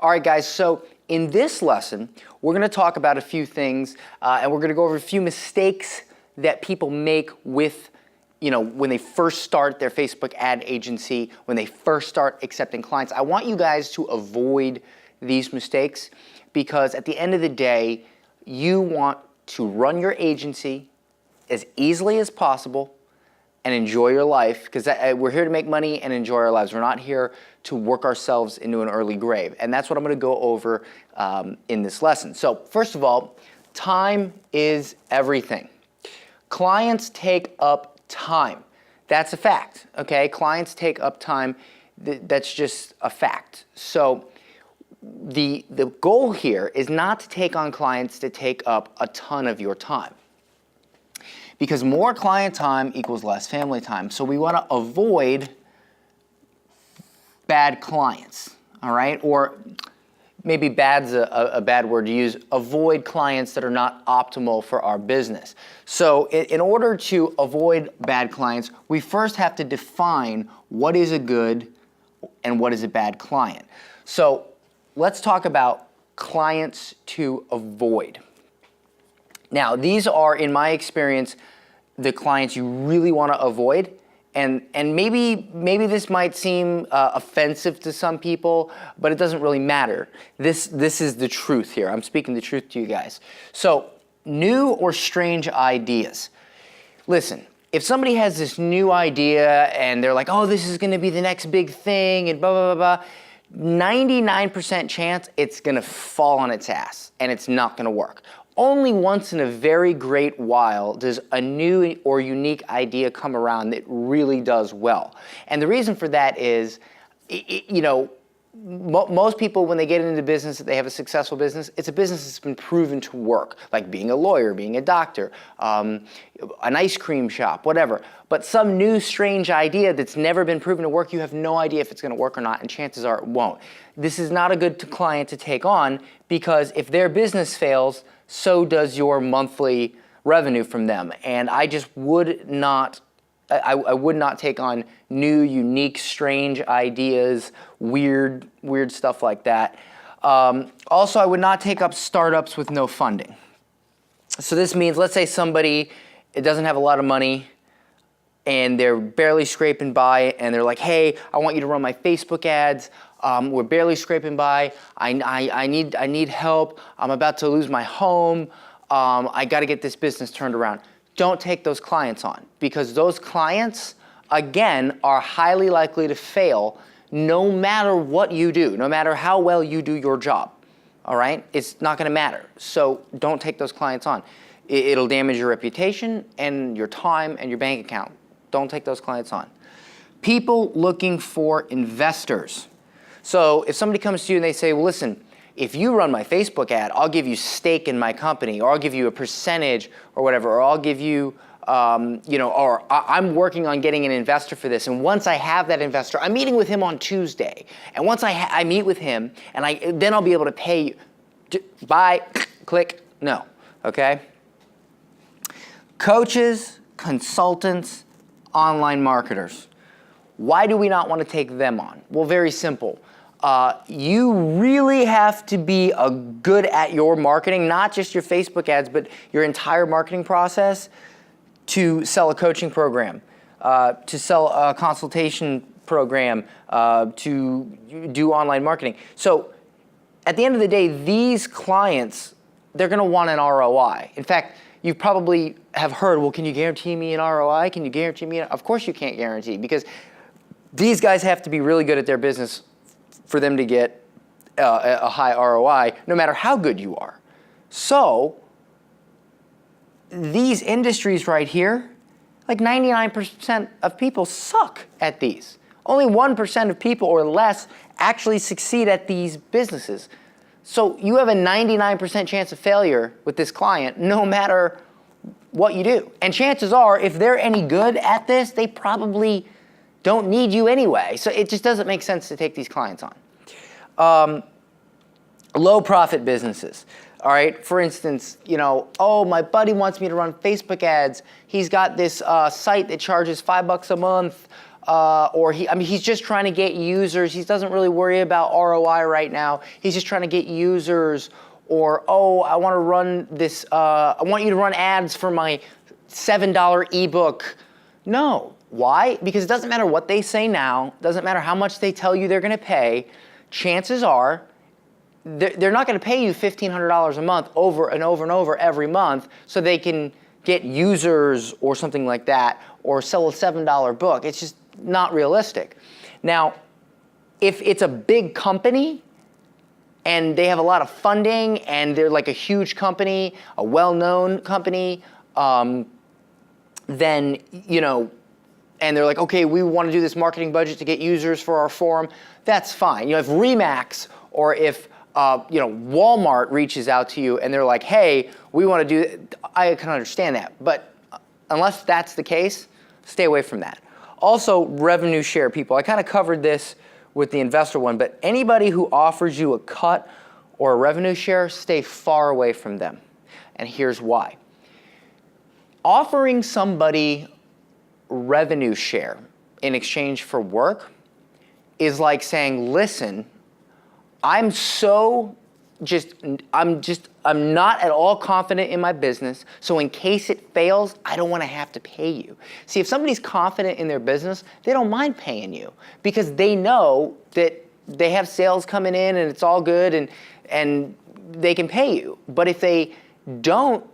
All right, guys, so in this lesson, we're going to talk about a few things, and we're going to go over a few mistakes that people make with, when they first start their Facebook ad agency, when they first start accepting clients. I want you guys to avoid these mistakes because at the end of the day, you want to run your agency as easily as possible and enjoy your life, because we're here to make money and enjoy our lives. We're not here to work ourselves into an early grave. And that's what I'm going to go over in this lesson. So first of all, time is everything. Clients take up time. That's a fact, okay? Clients take up time. That's just a fact. So the goal here is not to take on clients to take up a ton of your time, because more client time equals less family time. So we want to avoid bad clients, all right? Or maybe bad's a bad word to use. Avoid clients that are not optimal for our business. So in order to avoid bad clients, we first have to define what is a good and what is a bad client. So let's talk about clients to avoid. Now, these are, in my experience, the clients you really want to avoid. And maybe this might seem offensive to some people, but it doesn't really matter. This is the truth here. I'm speaking the truth to you guys. So, new or strange ideas. Listen, if somebody has this new idea and they're like, oh, this is going to be the next big thing and blah, blah, blah, blah, 99% chance it's going to fall on its ass and it's not going to work. Only once in a very great while does a new or unique idea come around that really does well. And the reason for that is, most people, when they get into business, they have a successful business, it's a business that's been proven to work, like being a lawyer, being a doctor, an ice cream shop, whatever. But some new strange idea that's never been proven to work, you have no idea if it's going to work or not, and chances are it won't. This is not a good client to take on, because if their business fails, so does your monthly revenue from them. And I just would not, I would not take on new, unique, strange ideas, weird stuff like that. Also, I would not take up startups with no funding. So this means, let's say somebody doesn't have a lot of money and they're barely scraping by, and they're like, hey, I want you to run my Facebook ads. We're barely scraping by. I need help. I'm about to lose my home. I got to get this business turned around. Don't take those clients on, because those clients, again, are highly likely to fail no matter what you do, no matter how well you do your job. All right? It's not going to matter. So don't take those clients on. It'll damage your reputation and your time and your bank account. Don't take those clients on. People looking for investors. So if somebody comes to you and they say, well, listen, if you run my Facebook ad, I'll give you stake in my company, or I'll give you a percentage or whatever, or I'll give you, or I'm working on getting an investor for this. And once I have that investor, I'm meeting with him on Tuesday. And once I meet with him, and then I'll be able to pay you. Buy, click, no, okay? Coaches, consultants, online marketers. Why do we not want to take them on? Well, very simple. You really have to be good at your marketing, not just your Facebook ads, but your entire marketing process, to sell a coaching program, to sell a consultation program, to do online marketing. So at the end of the day, these clients, they're going to want an ROI. In fact, you probably have heard, well, can you guarantee me an ROI? Can you guarantee me? Of course you can't guarantee, because these guys have to be really good at their business for them to get a high ROI, no matter how good you are. So these industries right here, like 99% of people suck at these. Only 1% of people or less actually succeed at these businesses. So you have a 99% chance of failure with this client, no matter what you do. And chances are, if they're any good at this, they probably don't need you anyway. So it just doesn't make sense to take these clients on. Low profit businesses. All right, for instance, oh, my buddy wants me to run Facebook ads. He's got this site that charges $5 a month. or he's just trying to get users. He doesn't really worry about ROI right now. He's just trying to get users, or, oh, I want to run this, I want you to run ads for my $7 ebook. No. Why? Because it doesn't matter what they say now, doesn't matter how much they tell you they're going to pay, chances are they're not going to pay you $1,500 a month over and over and over every month so they can get users or something like that, or sell a $7 book. It's just not realistic. Now, if it's a big company and they have a lot of funding and they're like a huge company, a well-known company, then, you know, and they're like, okay, we want to do this marketing budget to get users for our forum, that's fine. You know, if Remax or if you know, Walmart reaches out to you and they're like, hey, we want to do, I can understand that. But unless that's the case, stay away from that. Also, revenue share people. I kind of covered this with the investor one, but anybody who offers you a cut or a revenue share, stay far away from them. And here's why. Offering somebody revenue share in exchange for work is like saying, listen, I'm not at all confident in my business, so in case it fails, I don't want to have to pay you. See, if somebody's confident in their business, they don't mind paying you because they know that they have sales coming in and it's all good and they can pay you. But if they don't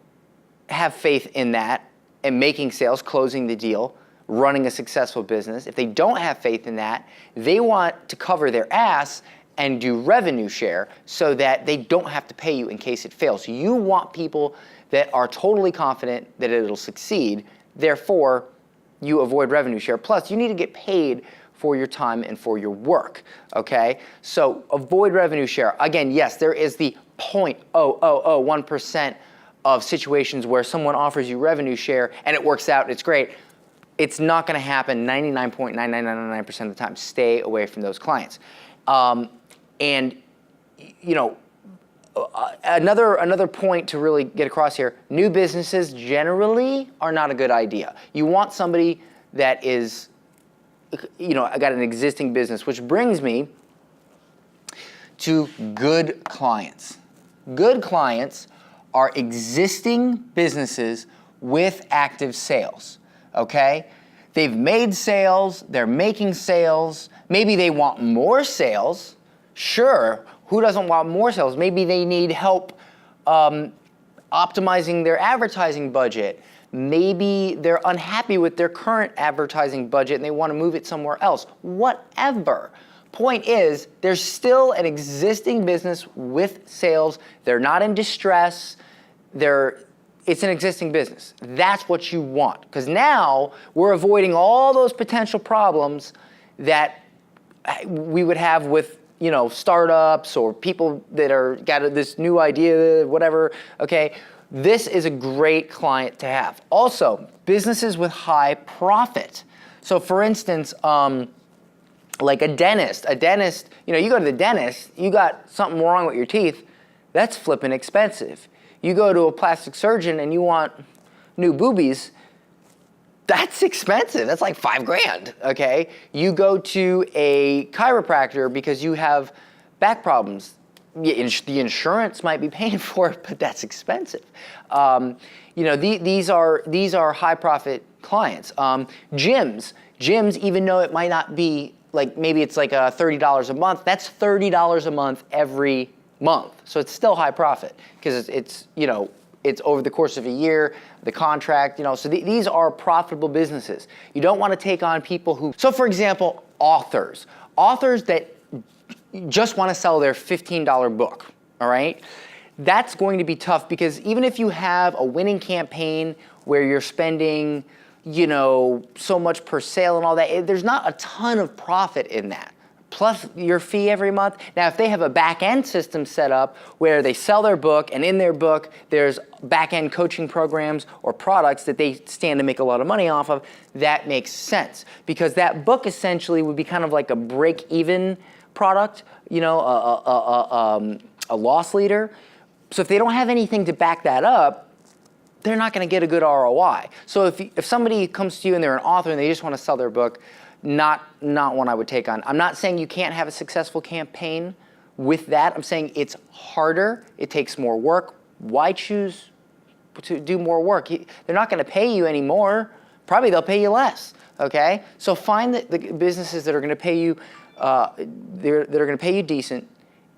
have faith in that and making sales, closing the deal, running a successful business, if they don't have faith in that, they want to cover their ass and do revenue share so that they don't have to pay you in case it fails. So you want people that are totally confident that it'll succeed, therefore you avoid revenue share. Plus, you need to get paid for your time and for your work, okay? So avoid revenue share. Again, yes, there is the 0.0001% of situations where someone offers you revenue share and it works out and it's great. It's not gonna happen 99.9999% of the time. Stay away from those clients. And you know, another point to really get across here, new businesses generally are not a good idea. You want somebody that is, you know, got an existing business, which brings me to good clients. Good clients are existing businesses with active sales, okay? They've made sales, they're making sales, maybe they want more sales. Sure, who doesn't want more sales? Maybe they need help optimizing their advertising budget. Maybe they're unhappy with their current advertising budget and they want to move it somewhere else. Whatever. Point is, there's still an existing business with sales. They're not in distress. It's an existing business. That's what you want. Because now we're avoiding all those potential problems that we would have with, you know, startups or people that are got this new idea, whatever, okay? This is a great client to have. Also, businesses with high profit. So for instance, like a dentist, you know, you go to the dentist, you got something wrong with your teeth, that's flipping expensive. You go to a plastic surgeon and you want new boobies, that's expensive. That's like $5,000, okay? You go to a chiropractor because you have back problems. The insurance might be paying for it, but that's expensive. You know, these are high profit clients. Gyms, even though it might not be like, maybe it's like $30 a month, that's $30 a month every month. So it's still high profit because it's, you know, it's over the course of a year, the contract, you know, so these are profitable businesses. You don't want to take on people who, so for example, authors that just want to sell their $15 book, all right? That's going to be tough because even if you have a winning campaign where you're spending, you know, so much per sale and all that, there's not a ton of profit in that. Plus your fee every month. Now, if they have a back-end system set up where they sell their book and in their book there's back-end coaching programs or products that they stand to make a lot of money off of, that makes sense. Because that book essentially would be kind of like a break-even product, you know, a loss leader. So if they don't have anything to back that up, they're not going to get a good ROI. So if somebody comes to you and they're an author and they just want to sell their book, not one I would take on. I'm not saying you can't have a successful campaign with that. I'm saying it's harder, it takes more work. Why choose to do more work? They're not going to pay you any more. Probably they'll pay you less. Okay, so find the businesses that are going to pay you, that are going to pay you decent,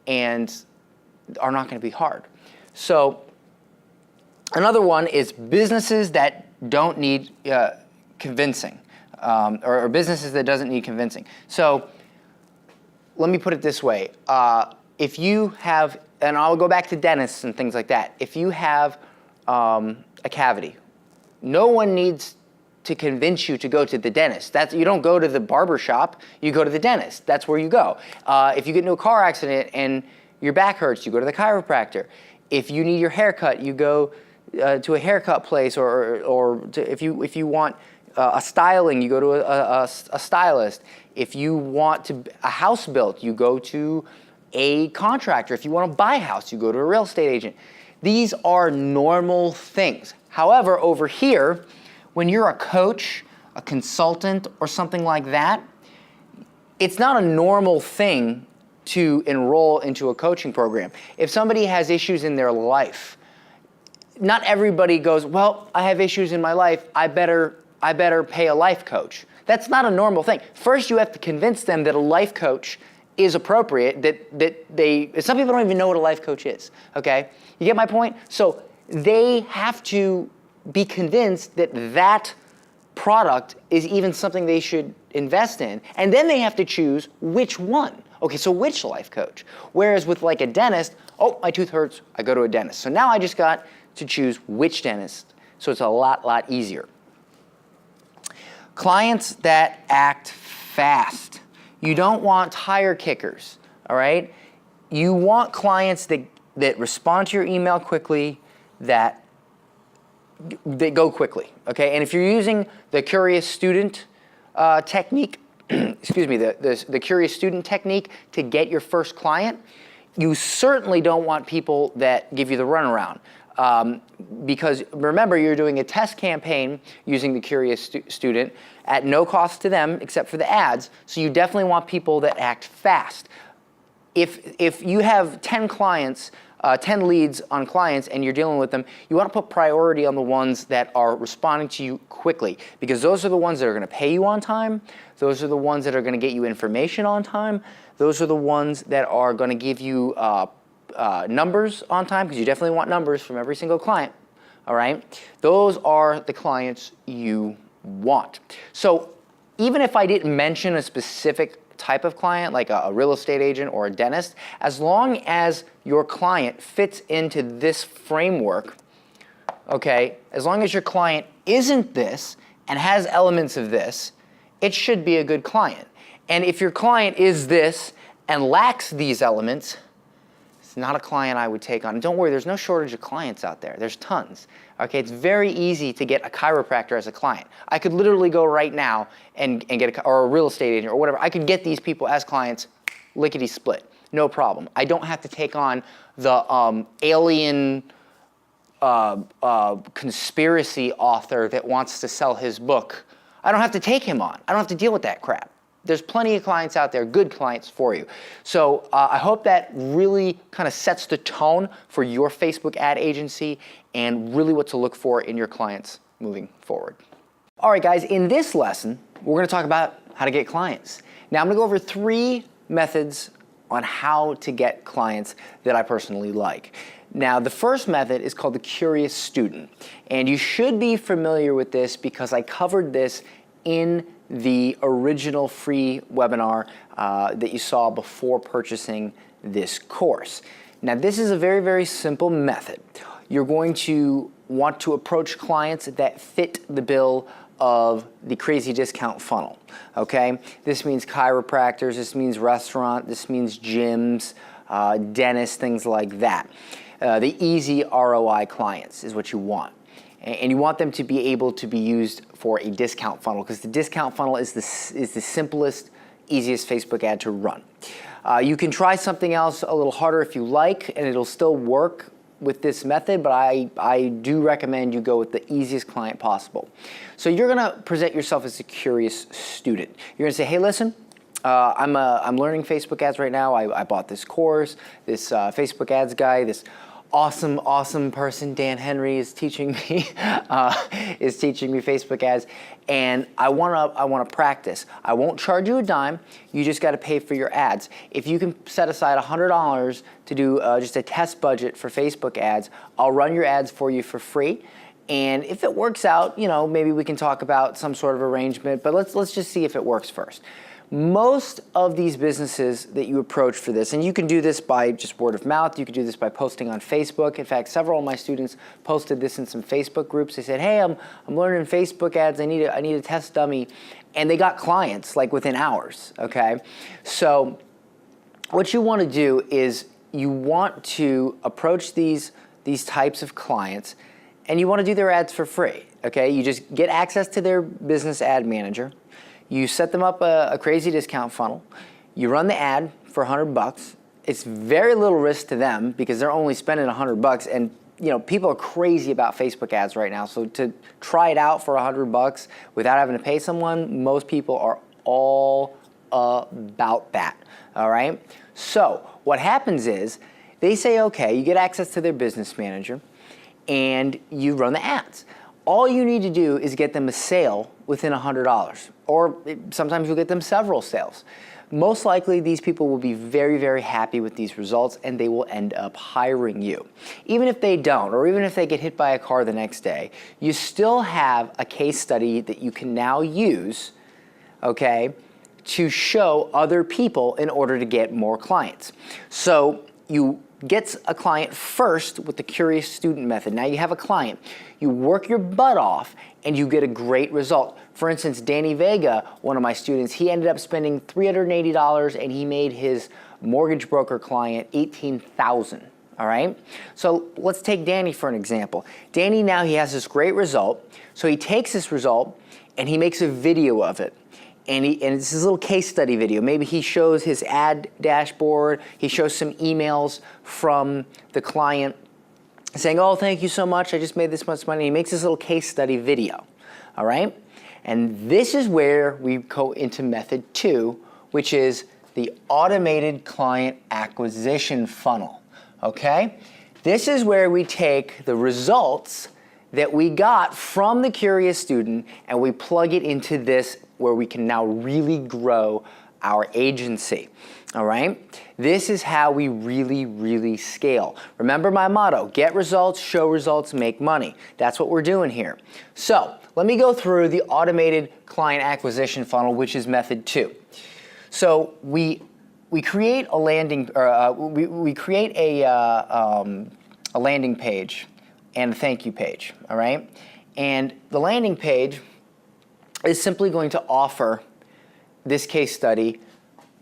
and are not going to be hard. So another one is businesses that don't need convincing, or businesses that doesn't need convincing. So let me put it this way: if you have, and I'll go back to dentists and things like that. If you have a cavity, no one needs to convince you to go to the dentist. You don't go to the barber shop, you go to the dentist. That's where you go. If you get into a car accident and your back hurts, you go to the chiropractor. If you need your haircut, you go to a haircut place, if you want a styling, you go to a stylist. If you want a house built, you go to a contractor. If you want to buy a house, you go to a real estate agent. These are normal things. However, over here, when you're a coach, a consultant, or something like that, it's not a normal thing to enroll into a coaching program. If somebody has issues in their life, not everybody goes, well, I have issues in my life, I better pay a life coach. That's not a normal thing. First, you have to convince them that a life coach is appropriate, some people don't even know what a life coach is, okay? You get my point? So they have to be convinced that that product is even something they should invest in, and then they have to choose which one. Okay, so which life coach? Whereas with like a dentist, oh, my tooth hurts, I go to a dentist. So now I just got to choose which dentist, so it's a lot easier. Clients that act fast. You don't want tire kickers, all right? You want clients that respond to your email quickly, that go quickly, okay? And if you're using the curious student technique, excuse me, the curious student technique to get your first client, you certainly don't want people that give you the runaround. Because remember, you're doing a test campaign using the curious student at no cost to them except for the ads, so you definitely want people that act fast. If you have 10 clients, 10 leads on clients and you're dealing with them, you want to put priority on the ones that are responding to you quickly, because those are the ones that are going to pay you on time, those are the ones that are going to get you information on time, those are the ones that are going to give you numbers on time, because you definitely want numbers from every single client, all right? Those are the clients you want. So even if I didn't mention a specific type of client, like a real estate agent or a dentist, as long as your client fits into this framework, okay, as long as your client isn't this and has elements of this, it should be a good client. And if your client is this and lacks these elements, it's not a client I would take on. Don't worry, there's no shortage of clients out there. There's tons. Okay, it's very easy to get a chiropractor as a client. I could literally go right now and get or a real estate agent or whatever. I could get these people as clients, lickety split, no problem. I don't have to take on the alien conspiracy author that wants to sell his book. I don't have to take him on. I don't have to deal with that crap. There's plenty of clients out there, good clients for you. So I hope that really kind of sets the tone for your Facebook ad agency and really what to look for in your clients moving forward. All right, guys, in this lesson, we're going to talk about how to get clients. Now, I'm going to go over 3 methods on how to get clients that I personally like. Now, the first method is called the curious student, and you should be familiar with this because I covered this in the original free webinar that you saw before purchasing this course. Now, this is a very simple method. You're going to want to approach clients that fit the bill of the crazy discount funnel, okay? This means chiropractors, this means restaurant, this means gyms, dentists, things like that. The easy ROI clients is what you want. And you want them to be able to be used for a discount funnel, because the discount funnel is the simplest, easiest Facebook ad to run. You can try something else a little harder if you like, and it'll still work with this method, but I do recommend you go with the easiest client possible. So you're gonna present yourself as a curious student. You're gonna say, hey, listen, I'm learning Facebook ads right now. I bought this course, this Facebook ads guy, this awesome person, Dan Henry, is teaching me Facebook ads, and I wanna practice. I won't charge you a dime. You just got to pay for your ads. If you can set aside $100 to do just a test budget for Facebook ads, I'll run your ads for you for free. And if it works out, you know, maybe we can talk about some sort of arrangement. But let's just see if it works first. Most of these businesses that you approach for this, and you can do this by just word of mouth, you can do this by posting on Facebook. In fact, several of my students posted this in some Facebook groups. They said, hey, I'm learning Facebook ads, I need a test dummy. And they got clients like within hours, okay? So what you wanna do is you want to approach these types of clients, and you wanna do their ads for free, okay? You just get access to their business ad manager. You set them up a crazy discount funnel. You run the ad for $100. It's very little risk to them because they're only spending $100, and you know, people are crazy about Facebook ads right now. So to try it out for $100 without having to pay someone, most people are all about that. All right. So what happens is they say, okay, you get access to their business manager, and you run the ads. All you need to do is get them a sale within $100, or sometimes you'll get them several sales. Most likely, these people will be very, very happy with these results, and they will end up hiring you. Even if they don't, or even if they get hit by a car the next day, you still have a case study that you can now use, okay, to show other people in order to get more clients. So you get a client first with the curious student method. Now you have a client. You work your butt off and you get a great result. For instance, Danny Vega, one of my students, he ended up spending $380 and he made his mortgage broker client $18,000. All right? So let's take Danny for an example. Danny, now he has this great result. So he takes this result and he makes a video of it. And it's his little case study video. Maybe he shows his ad dashboard. He shows some emails from the client saying, oh, thank you so much. I just made this much money. He makes this little case study video. All right? And this is where we go into method 2, which is the automated client acquisition funnel. Okay? This is where we take the results that we got from the curious student and we plug it into this where we can now really grow our agency. All right? This is how we really, really scale. Remember my motto, get results, show results, make money. That's what we're doing here. So let me go through the automated client acquisition funnel, which is method 2. So we create a landing, we create a landing page and a thank you page. All right? And the landing page is simply going to offer this case study,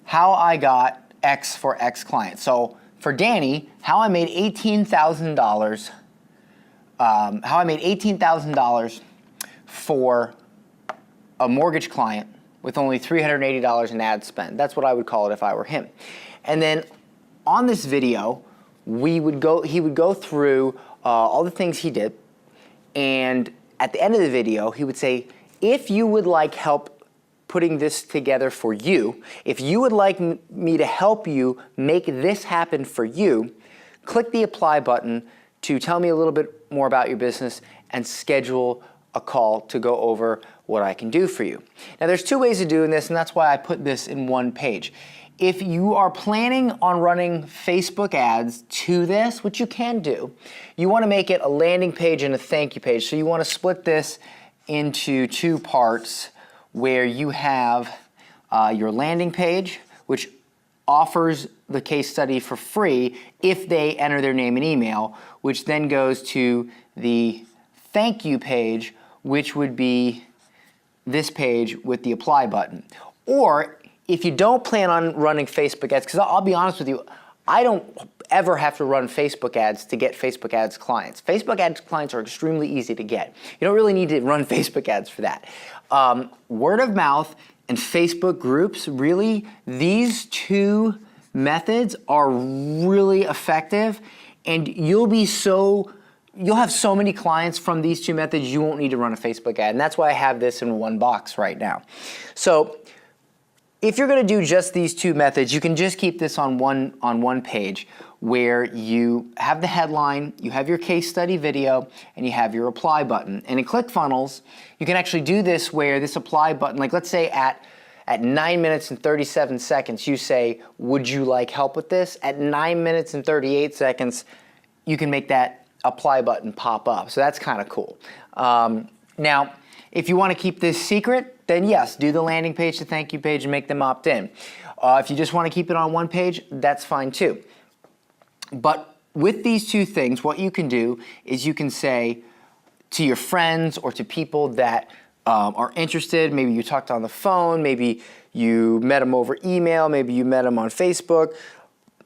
how I got X for X client. So for Danny, how I made $18,000, for a mortgage client with only $380 in ad spend. That's what I would call it if I were him. And then on this video, he would go through all the things he did, and at the end of the video, he would say, if you would like help putting this together for you, if you would like me to help you make this happen for you, click the apply button to tell me a little bit more about your business and schedule a call to go over what I can do for you. Now there's 2 ways of doing this, and that's why I put this in one page. If you are planning on running Facebook ads to this, which you can do, you want to make it a landing page and a thank you page. So you want to split this into 2 parts where you have your landing page, which offers the case study for free if they enter their name and email, which then goes to the thank you page, which would be this page with the apply button. Or if you don't plan on running Facebook ads, because I'll be honest with you, I don't ever have to run Facebook ads to get Facebook ads clients. Facebook ads clients are extremely easy to get. You don't really need to run Facebook ads for that. Word of mouth and Facebook groups, really, these 2 methods are really effective And you'll have so many clients from these two methods, you won't need to run a Facebook ad. And that's why I have this in one box right now. So if you're going to do just these two methods, you can just keep this on one page where you have the headline, you have your case study video, and you have your apply button. And in ClickFunnels, you can actually do this where this apply button, like let's say at 9 minutes and 37 seconds, you say, would you like help with this? At 9 minutes and 38 seconds, you can make that apply button pop up. So that's kind of cool. Now, if you want to keep this secret, then yes, do the landing page, the thank you page, and make them opt in. If you just want to keep it on one page, that's fine too. But with these two things, what you can do is you can say to your friends or to people that are interested, maybe you talked on the phone, maybe you met them over email, maybe you met them on Facebook,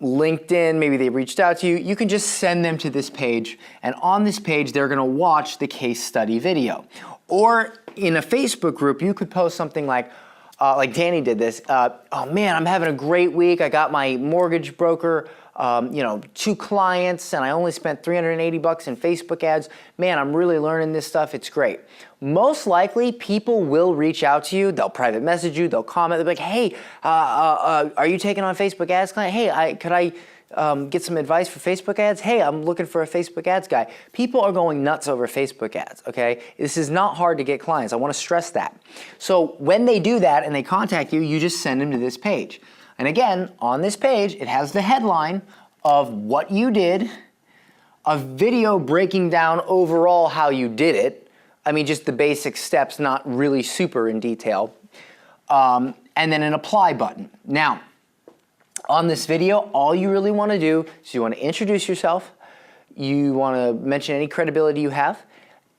LinkedIn, maybe they reached out to you, you can just send them to this page, and on this page they're going to watch the case study video. Or in a Facebook group, you could post something like Danny did this, oh man, I'm having a great week, I got my mortgage broker, 2 clients, and I only spent $380 in Facebook ads. Man, I'm really learning this stuff, it's great. Most likely, people will reach out to you, they'll private message you, they'll comment, they'll be like, hey, are you taking on Facebook ads client? Hey, could I get some advice for Facebook ads? Hey, I'm looking for a Facebook ads guy. People are going nuts over Facebook ads, okay? This is not hard to get clients, I wanna stress that. So when they do that and they contact you, you just send them to this page. And again, on this page, it has the headline of what you did, a video breaking down overall how you did it, I mean just the basic steps, not really super in detail, and then an apply button. Now, on this video, all you really want to do is you want to introduce yourself, you want to mention any credibility you have,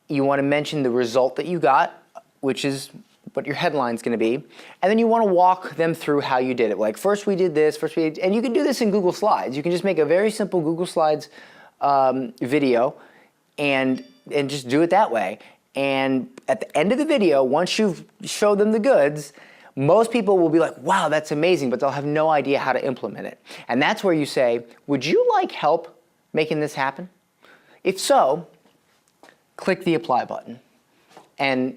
you want to mention the result that you got, which is what your headline's going to be, and then you want to walk them through how you did it. Like first we did this, and you can do this in Google Slides. You can just make a very simple Google Slides video and just do it that way. And at the end of the video, once you've showed them the goods, most people will be like, wow, that's amazing, but they'll have no idea how to implement it. And that's where you say, would you like help making this happen? If so, click the apply button and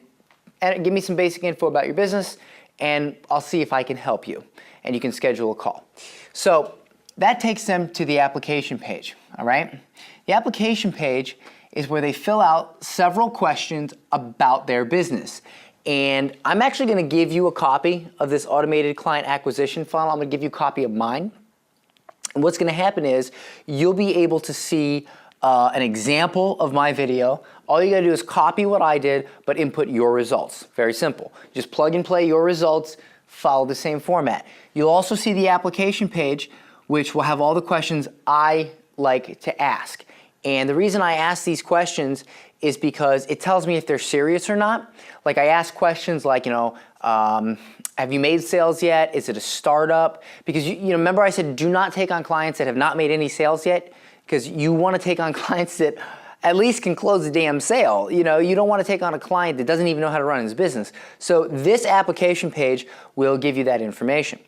give me some basic info about your business, and I'll see if I can help you. And you can schedule a call. So that takes them to the application page, all right? The application page is where they fill out several questions about their business. And I'm actually going to give you a copy of this automated client acquisition funnel. I'm going to give you a copy of mine. And what's going to happen is you'll be able to see an example of my video. All you got to do is copy what I did, but input your results. Very simple. Just plug and play your results, follow the same format. You'll also see the application page, which will have all the questions I like to ask. And the reason I ask these questions is because it tells me if they're serious or not. Like I ask questions like, have you made sales yet? Is it a startup? Because you remember I said do not take on clients that have not made any sales yet, because you want to take on clients that at least can close the damn sale. You don't want to take on a client that doesn't even know how to run his business. So this application page will give you that information.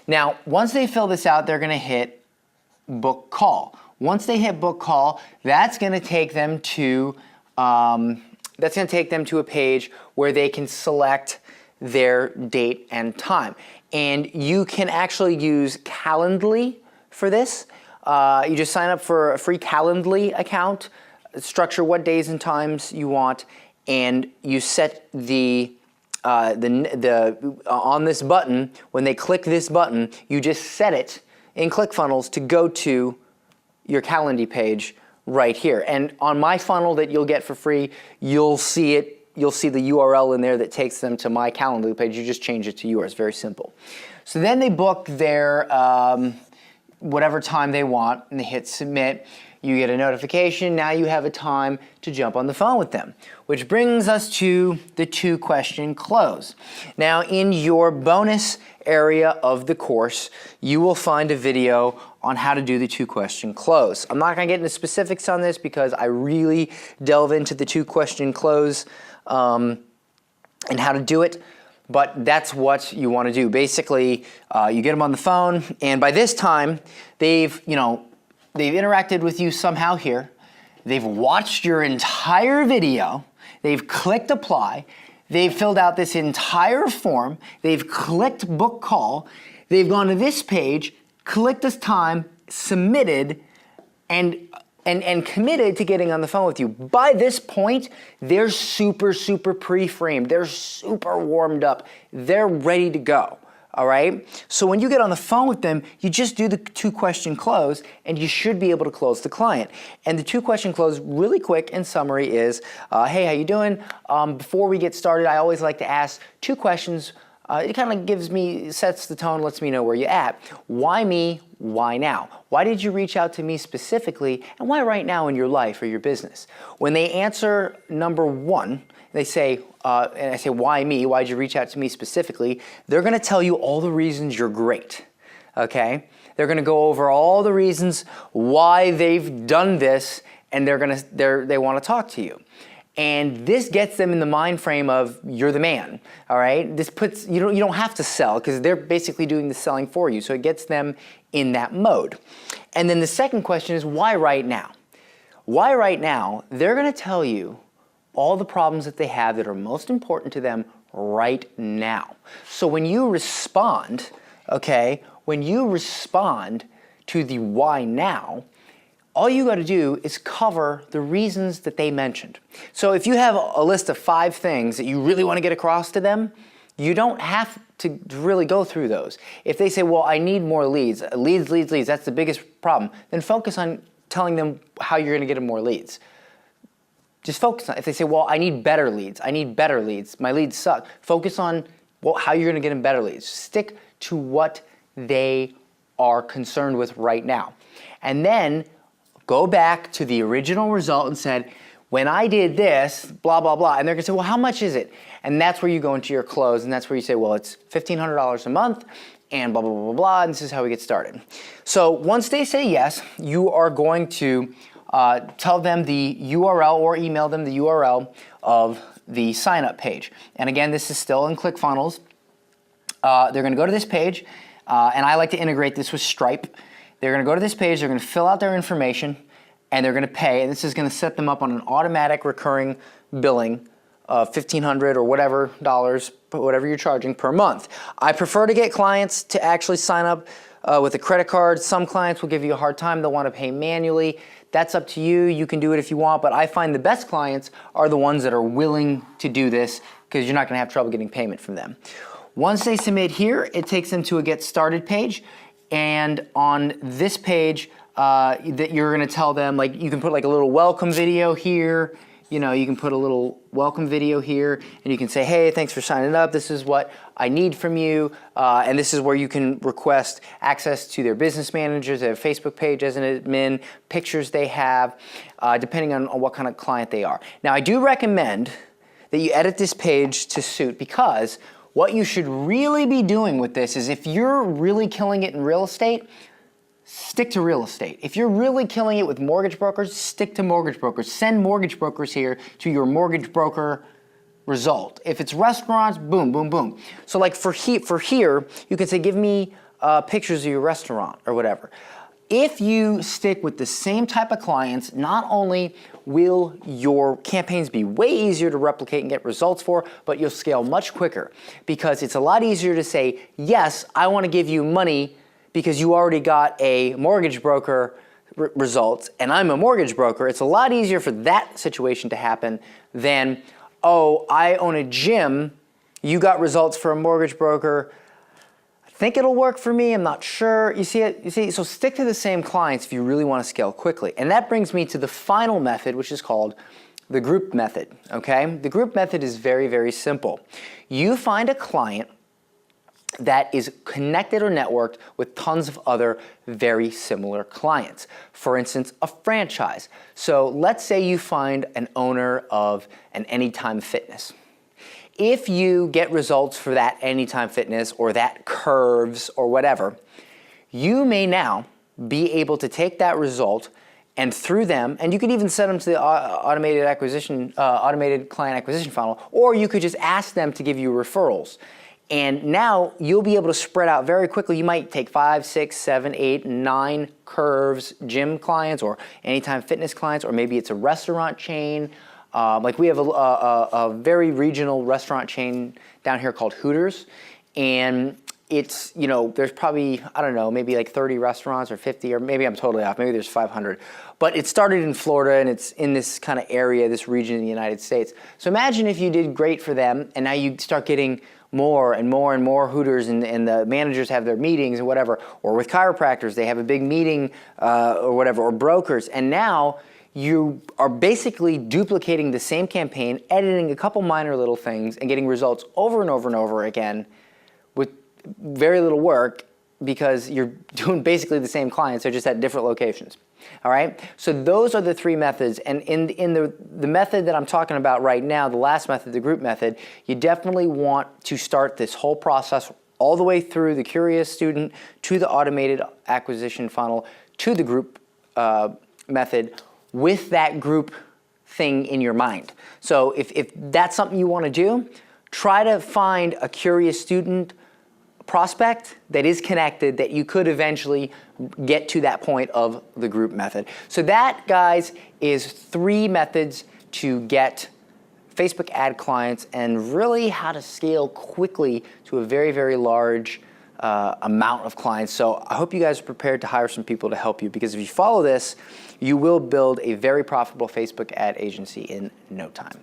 Now, once they fill this out, they're going to hit book call. Once they hit book call, that's going to take them to a page where they can select their date and time. And you can actually use Calendly for this. You just sign up for a free Calendly account, structure what days and times you want, and you set on this button, when they click this button, you just set it in ClickFunnels to go to your Calendly page right here. And on my funnel that you'll get for free, you'll see the URL in there that takes them to my Calendly page. You just change it to yours, very simple. So then they book their whatever time they want, and they hit submit. You get a notification. Now you have a time to jump on the phone with them, which brings us to the 2-question close. Now in your bonus area of the course, you will find a video on how to do the 2-question close. I'm not going to get into specifics on this because I really delve into the 2-question close and how to do it. But that's what you want to do. Basically, you get them on the phone, and by this time, they've they've interacted with you somehow here, they've watched your entire video, they've clicked apply, they've filled out this entire form, they've clicked book call, they've gone to this page, clicked this time, submitted, and committed to getting on the phone with you. By this point, they're super pre-framed. They're super warmed up. They're ready to go. All right? So when you get on the phone with them, you just do the 2-question close, and you should be able to close the client. And the 2-question close, really quick in summary, is, hey, how you doing? Before we get started, I always like to ask 2 questions. It kind of sets the tone, lets me know where you're at. Why me? Why now? Why did you reach out to me specifically? And why right now in your life or your business? When they answer number 1, they say, and I say, why me? Why did you reach out to me specifically? They're going to tell you all the reasons you're great, okay? They're going to go over all the reasons why they've done this, and they want to talk to you. And this gets them in the mind frame of you're the man, all right? This puts, you don't have to sell because they're basically doing the selling for you. So it gets them in that mode. And then the second question is why right now? Why right now? They're going to tell you all the problems that they have that are most important to them right now. So when you respond, okay, when you respond to the why now, all you got to do is cover the reasons that they mentioned. So if you have a list of 5 things that you really want to get across to them, you don't have to really go through those. If they say, well, I need more leads, leads, that's the biggest problem, then focus on telling them how you're going to get them more leads. Just focus on it. If they say, well, I need better leads, my leads suck, focus on how you're going to get them better leads. Stick to what they are concerned with right now. And then go back to the original result and said, when I did this, blah, blah, blah. And they're going to say, well, how much is it? And that's where you go into your close, and that's where you say, well, it's $1,500 a month, and blah, blah, blah, blah, blah, and this is how we get started. So once they say yes, you are going to tell them the URL or email them the URL of the sign-up page. And again, this is still in ClickFunnels. They're going to go to this page, and I like to integrate this with Stripe. They're going to go to this page, they're going to fill out their information, and they're going to pay. And this is going to set them up on an automatic recurring billing of $1,500 or whatever dollars, whatever you're charging per month. I prefer to get clients to actually sign up with a credit card. Some clients will give you a hard time. They'll want to pay manually. That's up to you. You can do it if you want, but I find the best clients are the ones that are willing to do this because you're not going to have trouble getting payment from them. Once they submit here, it takes them to a Get Started page. And on this page, that you're going to tell them, like, you can put like a little welcome video here. You know, you can put a little welcome video here, and you can say, hey, thanks for signing up. This is what I need from you. And this is where you can request access to their business managers, their Facebook page as an admin, pictures they have, depending on what kind of client they are. Now, I do recommend that you edit this page to suit, because what you should really be doing with this is, if you're really killing it in real estate, stick to real estate. If you're really killing it with mortgage brokers, stick to mortgage brokers. Send mortgage brokers here to your mortgage broker result. If it's restaurants, boom, boom, boom. So like for here, you can say, give me pictures of your restaurant or whatever. If you stick with the same type of clients, not only will your campaigns be way easier to replicate and get results for, but you'll scale much quicker, because it's a lot easier to say, yes, I want to give you money because you already got a mortgage broker results, and I'm a mortgage broker. It's a lot easier for that situation to happen than, oh, I own a gym, you got results for a mortgage broker, I think it'll work for me, I'm not sure. You see it? You see, so stick to the same clients if you really want to scale quickly. And that brings me to the final method, which is called the group method, okay? The group method is very, very simple. You find a client that is connected or networked with tons of other very similar clients. For instance, a franchise. So let's say you find an owner of an Anytime Fitness. If you get results for that Anytime Fitness or that Curves or whatever, you may now be able to take that result, and through them, and you could even send them to the automated client acquisition funnel, or you could just ask them to give you referrals. And now you'll be able to spread out very quickly. You might take 5, 6, 7, 8, 9 curves gym clients or anytime fitness clients, or maybe it's a restaurant chain. Like we have a very regional restaurant chain down here called Hooters. And it's, you know, there's probably, I don't know, maybe like 30 restaurants or 50, or maybe I'm totally off, maybe there's 500. But it started in Florida and it's in this kind of area, this region in the United States. So imagine if you did great for them and now you start getting more and more and more Hooters, and the managers have their meetings and whatever, or with chiropractors, they have a big meeting or whatever, or brokers, and now you are basically duplicating the same campaign, editing a couple minor little things, and getting results over and over and over again with very little work, because you're doing basically the same clients, they're just at different locations. All right, so those are the 3 methods, and in the method that I'm talking about right now, the last method, the group method, you definitely want to start this whole process all the way through the curious student to the automated acquisition funnel to the group method with that group thing in your mind. So if that's something you want to do, try to find a curious student prospect that is connected, that you could eventually get to that point of the group method. So that, guys, is 3 methods to get Facebook ad clients and really how to scale quickly to a very, very large amount of clients. So I hope you guys are prepared to hire some people to help you, because if you follow this, you will build a very profitable Facebook ad agency in no time.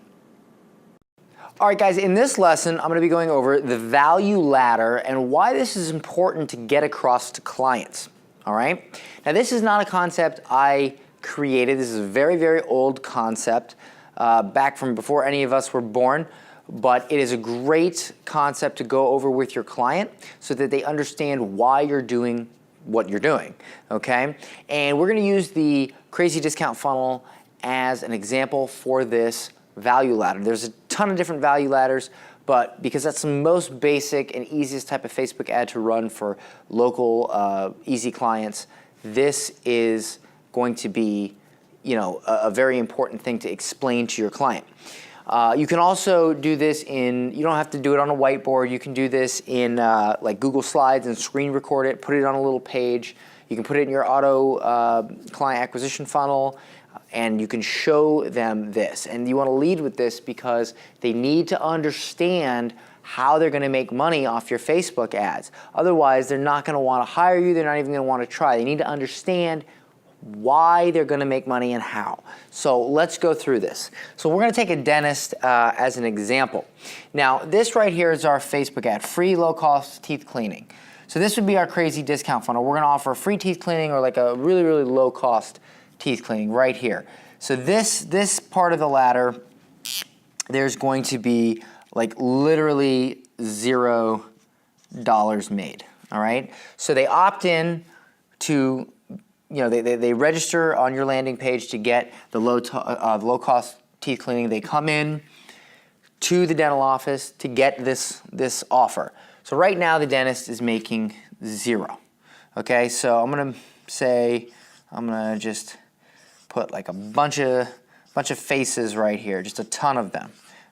All right, guys, in this lesson, I'm going to be going over the value ladder and why this is important to get across to clients. All right? Now, this is not a concept I created. This is a very, very old concept back from before any of us were born, but it is a great concept to go over with your client so that they understand why you're doing what you're doing, okay? And we're going to use the crazy discount funnel as an example for this value ladder. There's a ton of different value ladders, but because that's the most basic and easiest type of Facebook ad to run for local easy clients, this is going to be, you know, a very important thing to explain to your client. You can also do this in, you don't have to do it on a whiteboard. You can do this in like Google Slides and screen record it, put it on a little page. You can put it in your auto client acquisition funnel, and you can show them this. And you want to lead with this because they need to understand how they're going to make money off your Facebook ads. Otherwise, they're not going to want to hire you. They're not even going to want to try. They need to understand why they're going to make money and how. So let's go through this. So we're going to take a dentist as an example. Now, this right here is our Facebook ad, free low-cost teeth cleaning. So this would be our crazy discount funnel. We're going to offer free teeth cleaning or like a really, really low-cost teeth cleaning right here. So this part of the ladder, there's going to be like literally $0 made, all right? So they opt in to, you know, they register on your landing page to get the low-cost teeth cleaning. They come in to the dental office to get this offer. So right now the dentist is making $0. Okay, so I'm gonna say, I'm gonna just put like a bunch of faces right here, just a ton of them.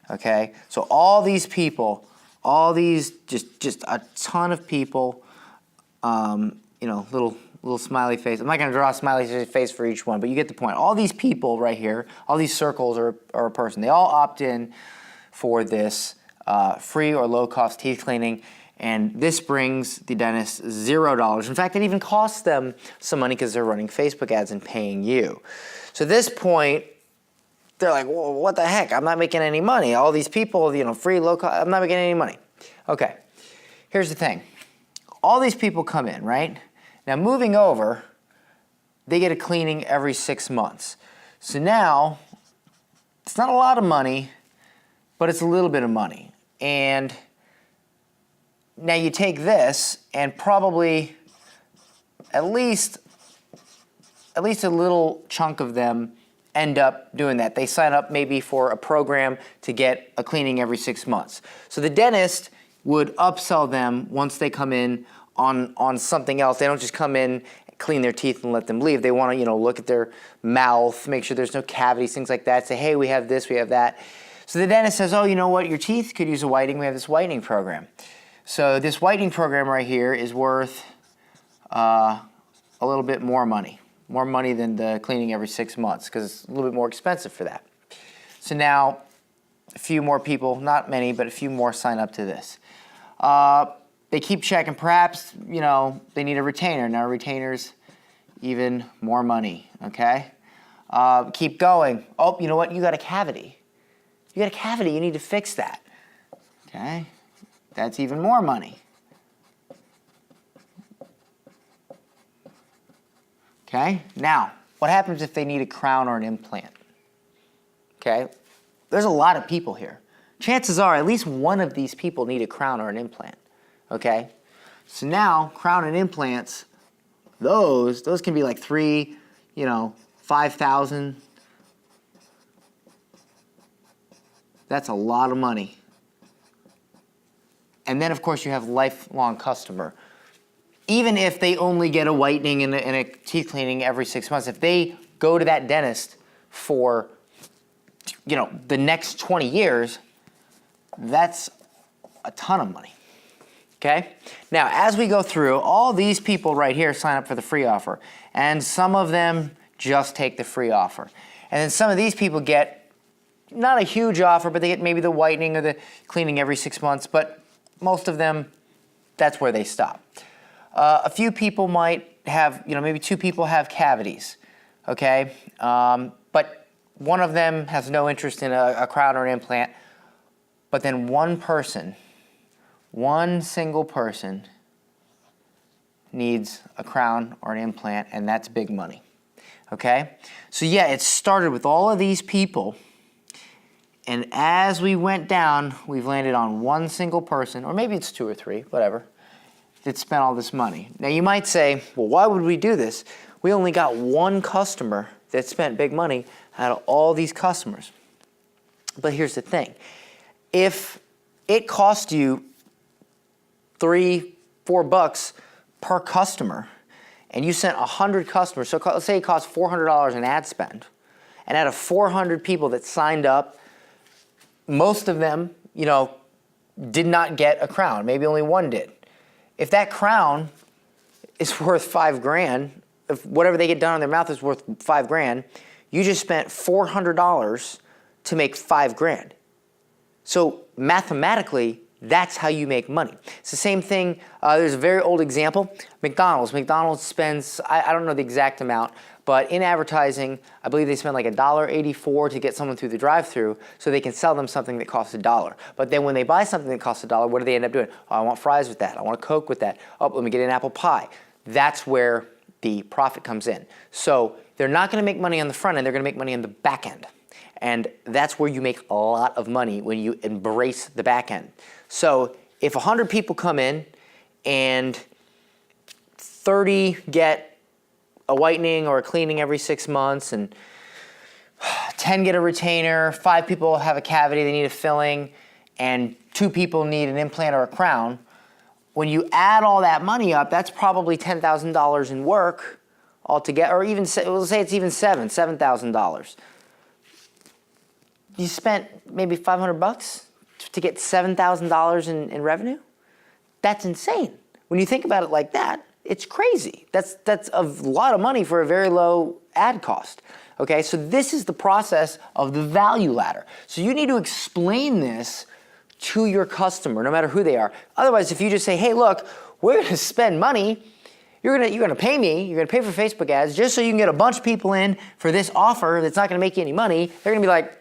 Okay, so all these people, all these just a ton of people, you know, little smiley face. I'm not gonna draw a smiley face for each one, but you get the point. All these people right here, all these circles are a person. They all opt in for this free or low-cost teeth cleaning, and this brings the dentist $0. In fact, it even costs them some money because they're running Facebook ads and paying you. So at this point, they're like, well, what the heck? I'm not making any money. All these people, you know, free, low-cost, I'm not making any money. Okay, here's the thing. All these people come in, right? Now moving over, they get a cleaning every 6 months. So now, it's not a lot of money, but it's a little bit of money. And now you take this and probably at least a little chunk of them end up doing that. They sign up maybe for a program to get a cleaning every 6 months. So the dentist would upsell them once they come in on something else. They don't just come in, clean their teeth and let them leave. They want to, you know, look at their mouth, make sure there's no cavities, things like that. Say, hey, we have this, we have that. So the dentist says, oh, you know what, your teeth could use a whitening. We have this whitening program. So this whitening program right here is worth a little bit more money than the cleaning every 6 months, because it's a little bit more expensive for that. So now a few more people, not many, but a few more sign up to this. They keep checking. Perhaps, you know, they need a retainer. Now retainers, even more money, okay? Keep going. Oh, you know what? You got a cavity. You got a cavity. You need to fix that, okay? That's even more money. Okay? Now, what happens if they need a crown or an implant? Okay? There's a lot of people here. Chances are at least one of these people need a crown or an implant. Okay? So now, crown and implants, those can be like 3, you know, 5,000. That's a lot of money. And then, of course, you have lifelong customer. Even if they only get a whitening and a teeth cleaning every 6 months, if they go to that dentist for, you know, the next 20 years, that's a ton of money. Okay? Now, as we go through, all these people right here sign up for the free offer, and some of them just take the free offer. And then some of these people get not a huge offer, but they get maybe the whitening or the cleaning every 6 months, but most of them, that's where they stop. A few people might have, you know, maybe 2 people have cavities, okay? But one of them has no interest in a crown or an implant, but then one single person needs a crown or an implant, and that's big money, okay? So yeah, it started with all of these people, and as we went down, we've landed on one single person, or maybe it's 2 or 3, whatever, that spent all this money. Now you might say, well, why would we do this? We only got one customer that spent big money out of all these customers. But here's the thing. If it cost you $3, $4 per customer, and you sent 100 customers, so let's say it costs $400 in ad spend, and out of 400 people that signed up, most of them, you know, did not get a crown. Maybe only one did. If that crown is worth $5,000, if whatever they get done on their mouth is worth $5,000, you just spent $400 to make $5,000. So mathematically, that's how you make money. It's the same thing. There's a very old example. McDonald's. McDonald's spends, I don't know the exact amount, but in advertising, I believe they spend like $1.84 to get someone through the drive-thru so they can sell them something that costs $1. But then when they buy something that costs $1, what do they end up doing? Oh, I want fries with that. I want a Coke with that. Oh, let me get an apple pie. That's where the profit comes in. So they're not going to make money on the front end. They're going to make money on the back end. And that's where you make a lot of money, when you embrace the back end. So if 100 people come in and 30 get a whitening or a cleaning every 6 months, and 10 get a retainer, 5 people have a cavity, they need a filling, and 2 people need an implant or a crown, when you add all that money up, that's probably $10,000 in work altogether, or even, we'll say it's even $7,000. You spent maybe $500 to get $7,000 in revenue? That's insane. When you think about it like that, it's crazy. That's a lot of money for a very low ad cost. Okay, so this is the process of the value ladder. So you need to explain this to your customer, no matter who they are. Otherwise, if you just say, hey, look, we're going to spend money, you're gonna pay me, you're going to pay for Facebook ads just so you can get a bunch of people in for this offer that's not going to make you any money, they're going to be like,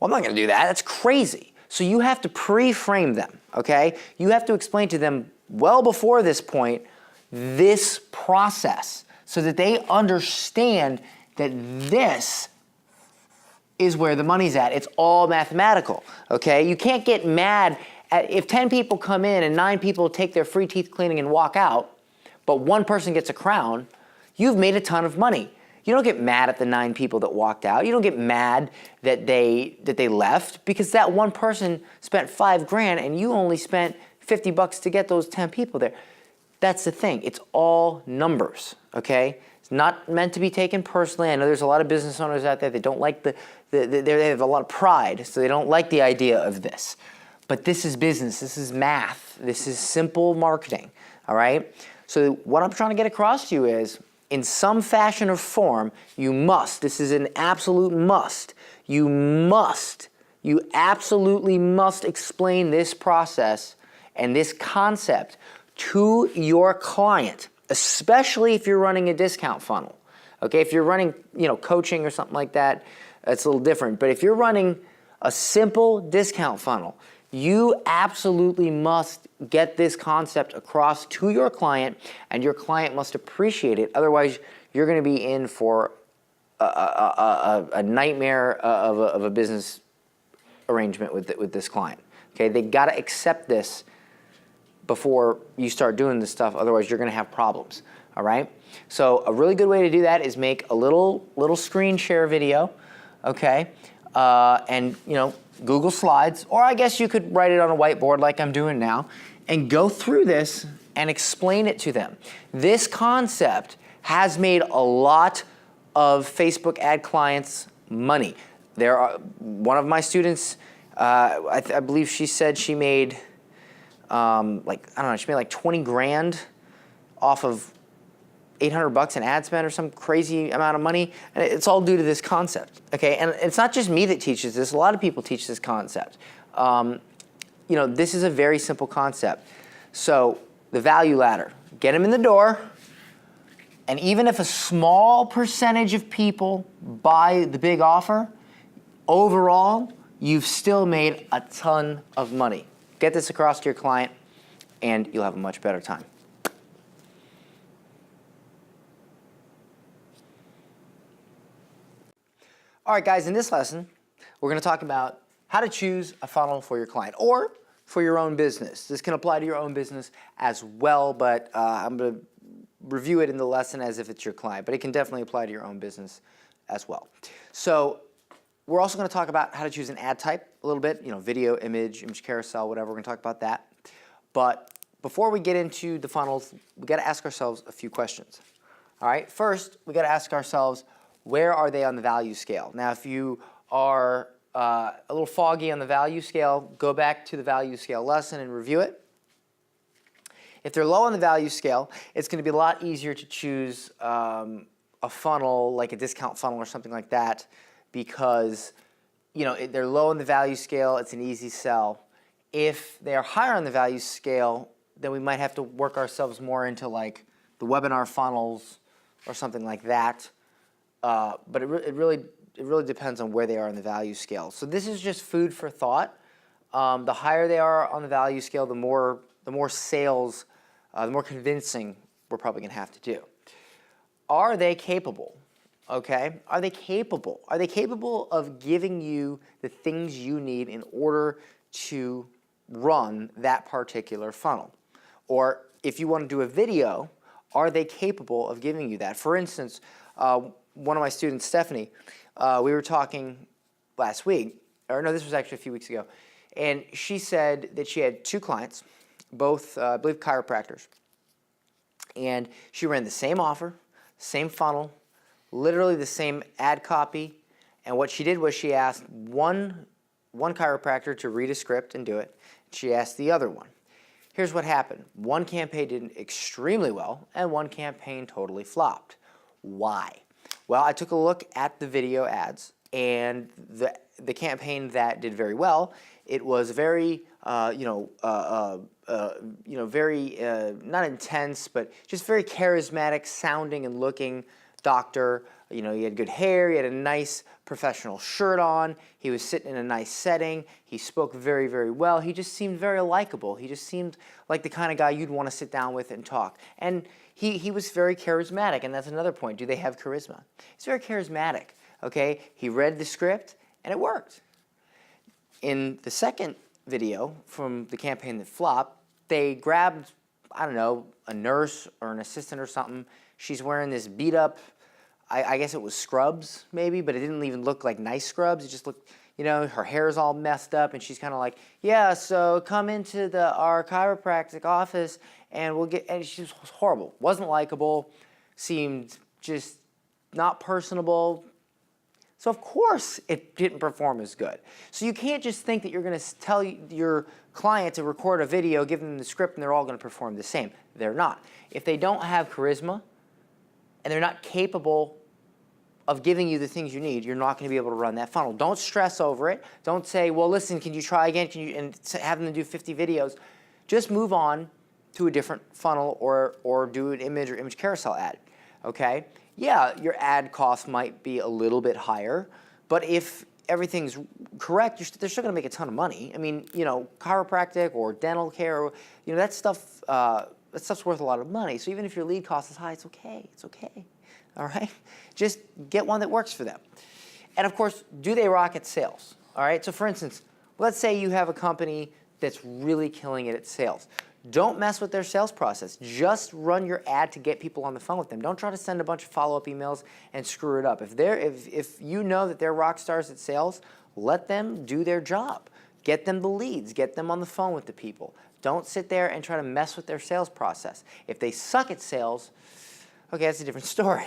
well, I'm not going to do that. That's crazy. So you have to pre-frame them, okay? You have to explain to them well before this point this process so that they understand that this is where the money's at. It's all mathematical, okay? You can't get mad if 10 people come in and 9 people take their free teeth cleaning and walk out, but 1 person gets a crown. You've made a ton of money. You don't get mad at the 9 people that walked out. You don't get mad that they left, because that 1 person spent $5,000 and you only spent $50 to get those 10 people there. That's the thing. It's all numbers, okay? It's not meant to be taken personally. I know there's a lot of business owners out there that don't like they have a lot of pride, so they don't like the idea of this. But this is business, this is math, this is simple marketing, all right? So what I'm trying to get across to you is, in some fashion or form, you must, this is an absolute must, you absolutely must explain this process and this concept to your client, especially if you're running a discount funnel. Okay, if you're running, coaching or something like that, it's a little different. But if you're running a simple discount funnel, you absolutely must get this concept across to your client, and your client must appreciate it. Otherwise, you're going to be in for a nightmare of a business arrangement with this client. Okay, they got to accept this before you start doing this stuff. Otherwise, you're going to have problems. All right. So a really good way to do that is make a little screen share video. Okay, and Google Slides, or I guess you could write it on a whiteboard like I'm doing now, and go through this and explain it to them. This concept has made a lot of Facebook ad clients money. One of my students, I believe she said she made she made like 20 grand off of $800 in ad spend or some crazy amount of money, and it's all due to this concept. Okay, and it's not just me that teaches this. A lot of people teach this concept. This is a very simple concept. So the value ladder, get them in the door, and even if a small percentage of people buy the big offer, overall, you've still made a ton of money. Get this across to your client, and you'll have a much better time. All right, guys, in this lesson, we're going to talk about how to choose a funnel for your client or for your own business. This can apply to your own business as well, but I'm going to review it in the lesson as if it's your client, but it can definitely apply to your own business as well. So we're also going to talk about how to choose an ad type a little bit, video, image carousel, whatever. We're going to talk about that. But before we get into the funnels, we got to ask ourselves a few questions. All right, first, we got to ask ourselves, where are they on the value scale? Now, if you are a little foggy on the value scale, go back to the value scale lesson and review it. If they're low on the value scale, it's going to be a lot easier to choose a funnel, like a discount funnel or something like that, because they're low on the value scale, it's an easy sell. If they are higher on the value scale, then we might have to work ourselves more into like the webinar funnels or something like that. But it really depends on where they are on the value scale. So this is just food for thought. The higher they are on the value scale, the more sales, the more convincing we're probably going to have to do. Are they capable? Okay, are they capable? Are they capable of giving you the things you need in order to run that particular funnel? Or if you want to do a video, are they capable of giving you that? For instance, one of my students, Stephanie, we were talking last week, or no, this was actually a few weeks ago, and she said that she had two clients, both, I believe, chiropractors, and she ran the same offer, same funnel, literally the same ad copy, and what she did was she asked one chiropractor to read a script and do it. She asked the other one. Here's what happened. One campaign did extremely well, and one campaign totally flopped. Why? Well, I took a look at the video ads, and the campaign that did very well, it was very, very not intense, but just very charismatic sounding and looking doctor. He had good hair, he had a nice professional shirt on, he was sitting in a nice setting, he spoke very, very well, he just seemed very likable, he just seemed like the kind of guy you'd want to sit down with and talk. And he was very charismatic, and that's another point. Do they have charisma? He's very charismatic, okay? He read the script, and it worked. In the second video from the campaign that flopped, they grabbed, I don't know, a nurse or an assistant or something. She's wearing this beat-up, I guess it was scrubs maybe, but it didn't even look like nice scrubs. It just looked, her hair's all messed up, and she's kind of like, yeah, so come into our chiropractic office, and and she was horrible. Wasn't likable, seemed just not personable, So of course it didn't perform as good. So you can't just think that you're going to tell your client to record a video, give them the script, and they're all going to perform the same. They're not. If they don't have charisma and they're not capable of giving you the things you need, you're not going to be able to run that funnel. Don't stress over it. Don't say, well, listen, can you try again? And have them do 50 videos. Just move on to a different funnel or do an image or image carousel ad, okay? Yeah, your ad cost might be a little bit higher, but if everything's correct, they're still going to make a ton of money. I mean, you know, chiropractic or dental care, you know, that stuff's worth a lot of money. So even if your lead cost is high, it's okay. It's okay. All right? Just get one that works for them. And of course, do they rock at sales? All right? So for instance, let's say you have a company that's really killing it at sales. Don't mess with their sales process. Just run your ad to get people on the phone with them. Don't try to send a bunch of follow-up emails and screw it up. If you know that they're rock stars at sales, let them do their job. Get them the leads. Get them on the phone with the people. Don't sit there and try to mess with their sales process. If they suck at sales, okay, that's a different story.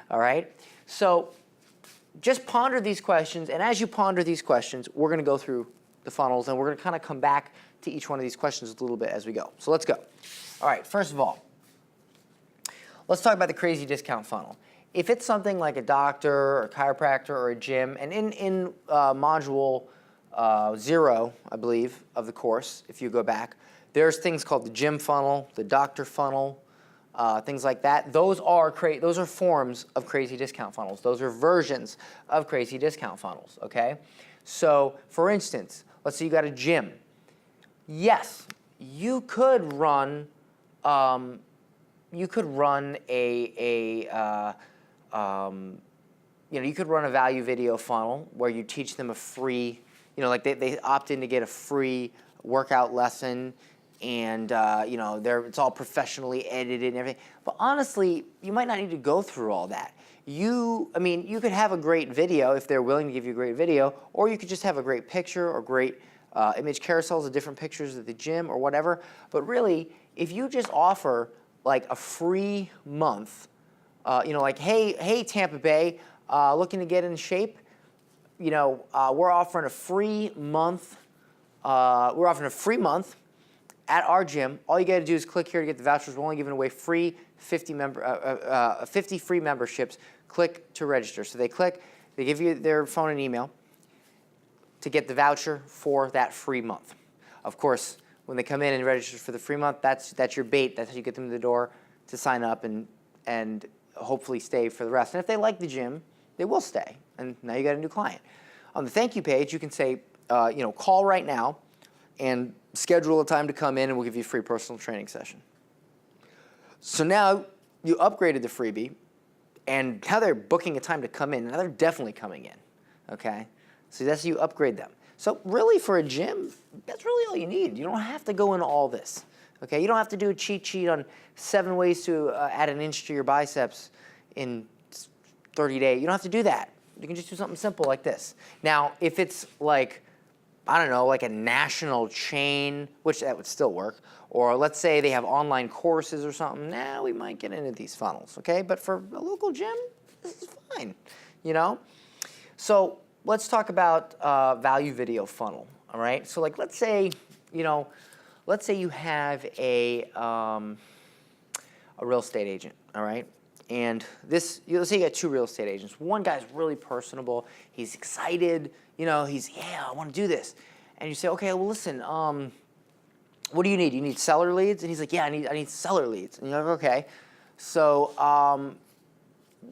All right? So just ponder these questions, and as you ponder these questions, we're going to go through the funnels, and we're going to kind of come back to each one of these questions a little bit as we go. So let's go. All right, first of all, let's talk about the crazy discount funnel. If it's something like a doctor or a chiropractor or a gym, and in module 0, I believe, of the course, if you go back, there's things called the gym funnel, the doctor funnel, things like that. Those are forms of crazy discount funnels. Those are versions of crazy discount funnels, okay? So, for instance, let's say you got a gym. Yes, you could run a value video funnel where you teach them a free, like they opt in to get a free workout lesson, and it's all professionally edited and everything. But honestly, you might not need to go through all that. You could have a great video if they're willing to give you a great video, or you could just have a great picture or great image carousels of different pictures of the gym or whatever. But really, if you just offer like a free month, like, hey Tampa Bay, looking to get in shape, we're offering a free month. We're offering a free month at our gym. All you got to do is click here to get the vouchers. We're only giving away free 50 free memberships. Click to register. So they click, they give you their phone and email to get the voucher for that free month. Of course, when they come in and register for the free month, that's your bait. That's how you get them to the door to sign up and hopefully stay for the rest. And if they like the gym, they will stay. And now you got a new client. On the thank you page, you can say, call right now and schedule a time to come in, and we'll give you a free personal training session. So now you upgraded the freebie, and now they're booking a time to come in. Now they're definitely coming in, okay? So that's how you upgrade them. So really for a gym, that's really all you need. You don't have to go into all this, okay? You don't have to do a cheat sheet on 7 ways to add an inch to your biceps in 30 days. You don't have to do that. You can just do something simple like this. Now, if it's like, I don't know, like a national chain, which that would still work, or let's say they have online courses or something, we might get into these funnels, okay? But for a local gym, this is fine, So let's talk about value video funnel, all right? So like let's say you have a real estate agent, all right? And let's say you got 2 real estate agents. One guy's really personable. He's excited. I want to do this. And you say, okay, well, listen, what do you need? You need seller leads? And he's like, yeah, I need seller leads. And you're like, okay. So,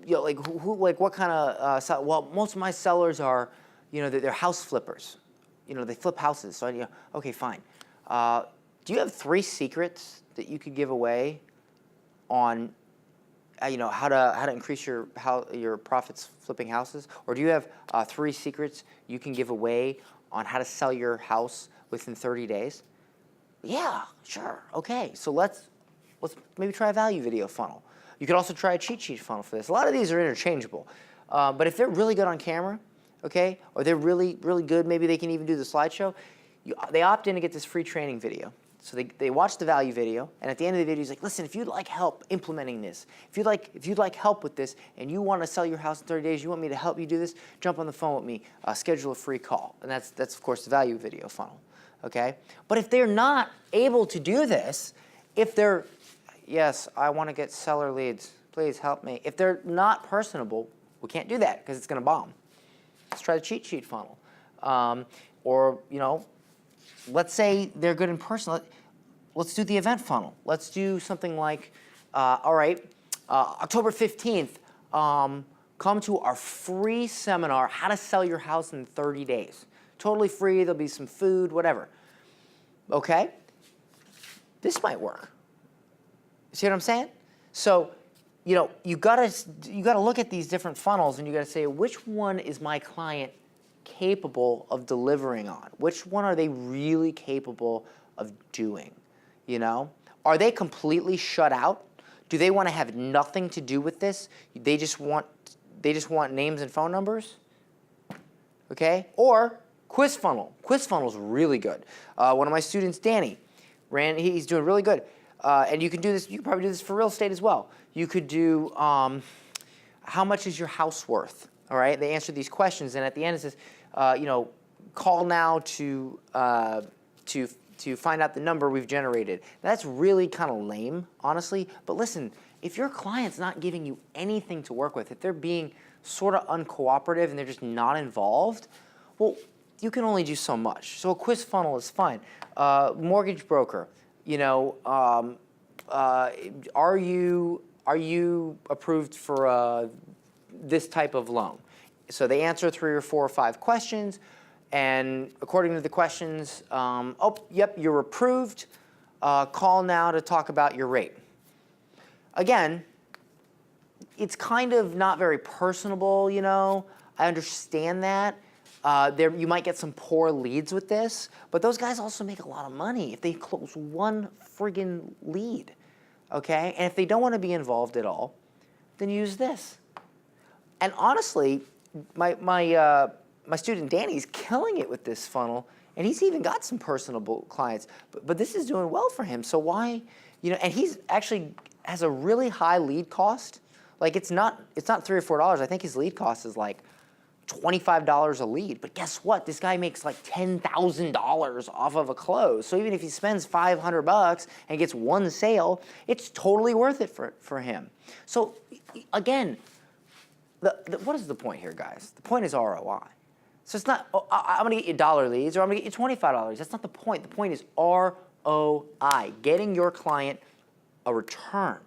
what kind of, well, most of my sellers are, they're house flippers. They flip houses. So, okay, fine. Do you have 3 secrets that you could give away on how to increase your profits flipping houses? Or do you have 3 secrets you can give away on how to sell your house within 30 days? Yeah, sure, okay. So let's maybe try a value video funnel. You could also try a cheat sheet funnel for this. A lot of these are interchangeable. But if they're really good on camera, okay, or they're really, really good, maybe they can even do the slideshow, they opt in to get this free training video. So they watch the value video, and at the end of the video, he's like, listen, if you'd like help implementing this, if you'd like help with this, and you want to sell your house in 30 days, you want me to help you do this, jump on the phone with me, schedule a free call. And that's of course the value video funnel, okay? But if they're not able to do this, if they're, yes, I want to get seller leads, please help me. If they're not personable, we can't do that because it's going to bomb. Let's try the cheat sheet funnel. Or, you know, let's say they're good in person. Let's do the event funnel. Let's do something like, all right, October 15th, come to our free seminar, How to Sell Your House in 30 Days. Totally free, there'll be some food, whatever. Okay? This might work. See what I'm saying? So, you know, you gotta look at these different funnels and you gotta say, which one is my client capable of delivering on? Which one are they really capable of doing? You know, are they completely shut out? Do they want to have nothing to do with this? They just want names and phone numbers? Okay? Or quiz funnel. Quiz funnel is really good. One of my students, Danny, he's doing really good. And you can do this, you can probably do this for real estate as well. You could do, how much is your house worth? All right, they answer these questions, and at the end it says, you know, call now to find out the number we've generated. That's really kind of lame, honestly. But listen, if your client's not giving you anything to work with, if they're being sort of uncooperative and they're just not involved, well, you can only do so much. So a quiz funnel is fine. Mortgage broker, you know, are you approved for this type of loan? So they answer 3 or 4 or 5 questions, and according to the questions, oh, yep, you're approved. Call now to talk about your rate. Again, it's kind of not very personable, you know. I understand that. You might get some poor leads with this, but those guys also make a lot of money if they close one friggin' lead, okay? And if they don't want to be involved at all, then use this. And honestly, my student Danny's killing it with this funnel, and he's even got some personable clients. But this is doing well for him. So why, you know? And he's actually has a really high lead cost. Like it's not $3 or $4. I think his lead cost is like $25 a lead. But guess what? This guy makes like $10,000 off of a close. So even if he spends $500 and gets one sale, it's totally worth it for him. So again, what is the point here, guys? The point is ROI. So it's not, oh, I'm going to get you $1 leads or I'm going to get you $25. That's not the point. The point is ROI, getting your client a return.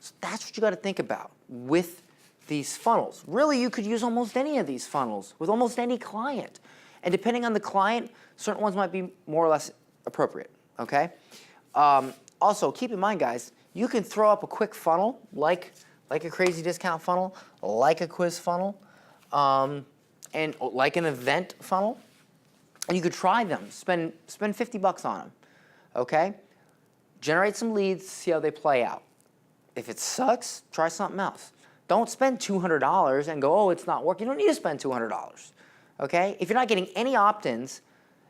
So that's what you got to think about with these funnels. Really, you could use almost any of these funnels with almost any client. And depending on the client, certain ones might be more or less appropriate, okay? Also, keep in mind, guys, you can throw up a quick funnel like a crazy discount funnel, like a quiz funnel, and like an event funnel. And you could try them, spend $50 on them, okay? Generate some leads, see how they play out. If it sucks, try something else. Don't spend $200 and go, oh, it's not working. You don't need to spend $200, okay? If you're not getting any opt-ins